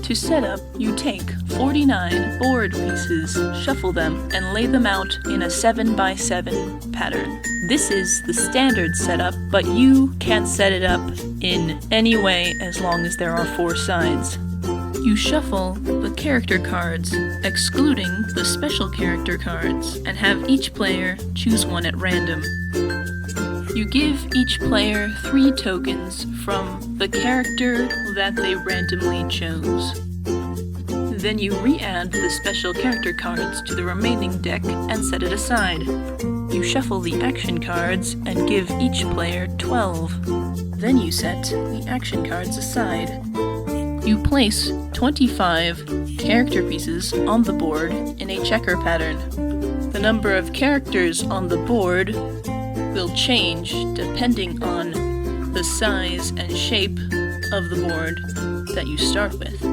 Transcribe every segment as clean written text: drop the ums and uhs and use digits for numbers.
To set up, you take 49 board pieces, shuffle them, and lay them out in a 7x7 pattern. This is the standard setup, but you can set it up in any way as long as there are 4 sides. You shuffle the character cards, excluding the special character cards, and have each player choose one at random. You give each player 3 tokens from the character that they randomly chose. Then you re-add the special character cards to the remaining deck and set it aside. You shuffle the action cards and give each player 12. Then you set the action cards aside. You place 25 character pieces on the board in a checker pattern. The number of characters on the board will change depending on the size and shape of the board that you start with.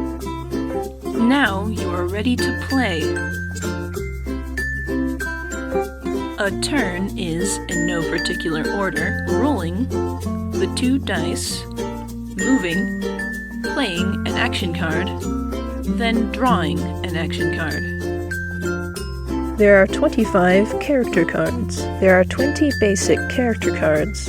Now you are ready to play. A turn is, in no particular order, rolling the 2 dice, moving, playing an action card, then drawing an action card. There are 25 character cards. There are 20 basic character cards.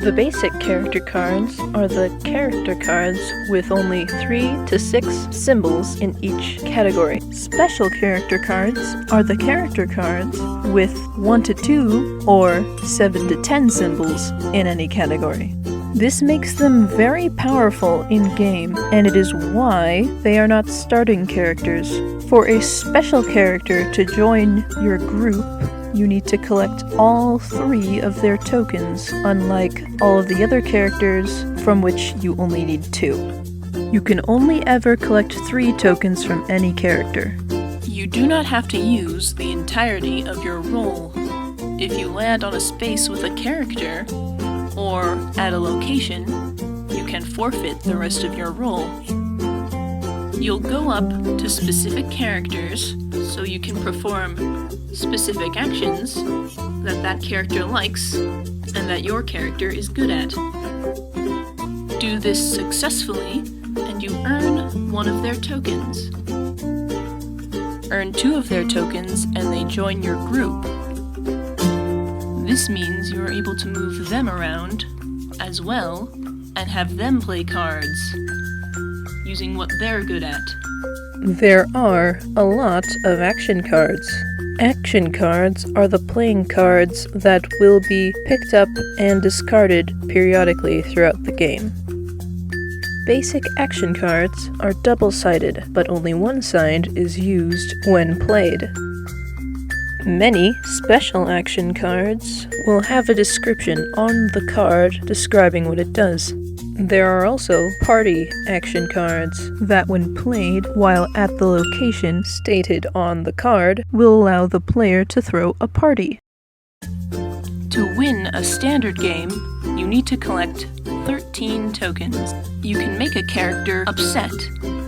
The basic character cards are the character cards with only 3 to 6 symbols in each category. Special character cards are the character cards with 1 to 2 or 7 to 10 symbols in any category. This makes them very powerful in-game, and it is why they are not starting characters. For a special character to join your group, you need to collect all 3 of their tokens, unlike all of the other characters from which you only need 2. You can only ever collect 3 tokens from any character. You do not have to use the entirety of your roll. If you land on a space with a character, or at a location, you can forfeit the rest of your roll. You'll go up to specific characters so you can perform specific actions that that character likes and that your character is good at. Do this successfully and you earn 1 of their tokens. Earn 2 of their tokens and they join your group. This means you are able to move them around as well and have them play cards, using what they're good at. There are a lot of action cards. Action cards are the playing cards that will be picked up and discarded periodically throughout the game. Basic action cards are double-sided, but only one side is used when played. Many special action cards will have a description on the card describing what it does. There are also party action cards that, when played while at the location stated on the card, will allow the player to throw a party. To win a standard game, you need to collect 13 tokens. You can make a character upset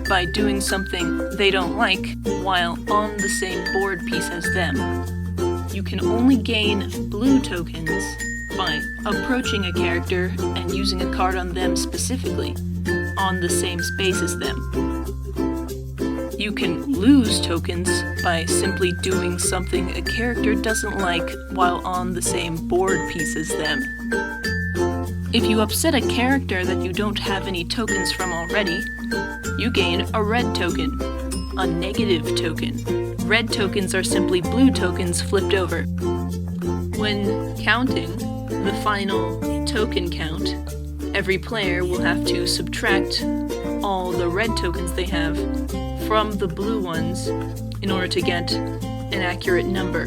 by doing something they don't like while on the same board piece as them. You can only gain blue tokens by approaching a character and using a card on them specifically, on the same space as them. You can lose tokens by simply doing something a character doesn't like while on the same board piece as them. If you upset a character that you don't have any tokens from already, you gain a red token, a negative token. Red tokens are simply blue tokens flipped over. When counting the final token count, every player will have to subtract all the red tokens they have from the blue ones in order to get an accurate number.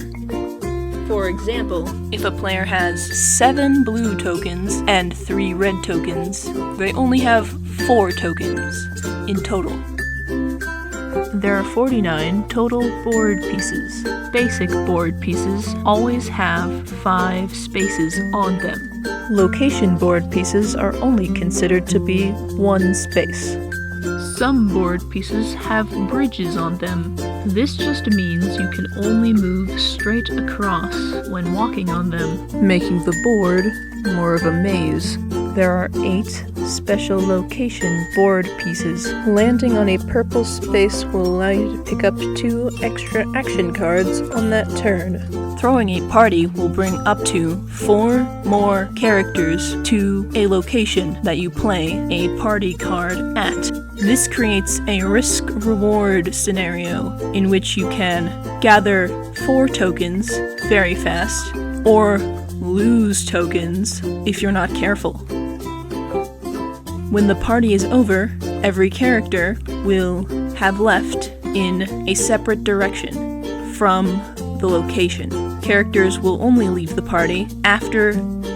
For example, if a player has 7 blue tokens and 3 red tokens, they only have 4 tokens in total. There are 49 total board pieces. Basic board pieces always have 5 spaces on them. Location board pieces are only considered to be 1 space. Some board pieces have bridges on them. This just means you can only move straight across when walking on them, making the board more of a maze. There are 8 special location board pieces. Landing on a purple space will allow you to pick up 2 extra action cards on that turn. Throwing a party will bring up to 4 more characters to a location that you play a party card at. This creates a risk-reward scenario in which you can gather 4 tokens very fast, or lose tokens if you're not careful. When the party is over, every character will have left in a separate direction from the location. Characters will only leave the party after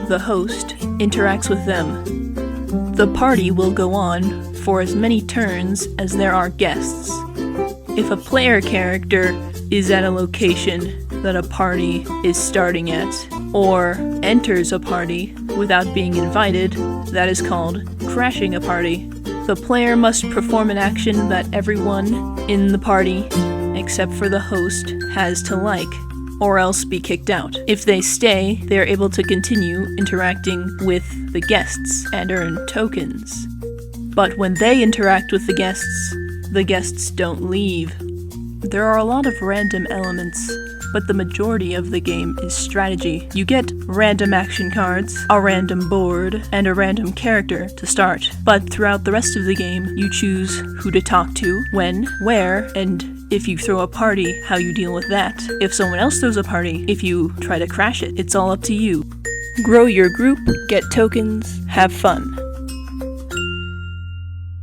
the host interacts with them. The party will go on for as many turns as there are guests. If a player character is at a location that a party is starting at, or enters a party without being invited, that is called crashing a party. The player must perform an action that everyone in the party, except for the host, has to like, or else be kicked out. If they stay, they are able to continue interacting with the guests and earn tokens. But when they interact with the guests don't leave. There are a lot of random elements, but the majority of the game is strategy. You get random action cards, a random board, and a random character to start. But throughout the rest of the game, you choose who to talk to, when, where, and if you throw a party, how you deal with that. If someone else throws a party, if you try to crash it, it's all up to you. Grow your group, get tokens, have fun.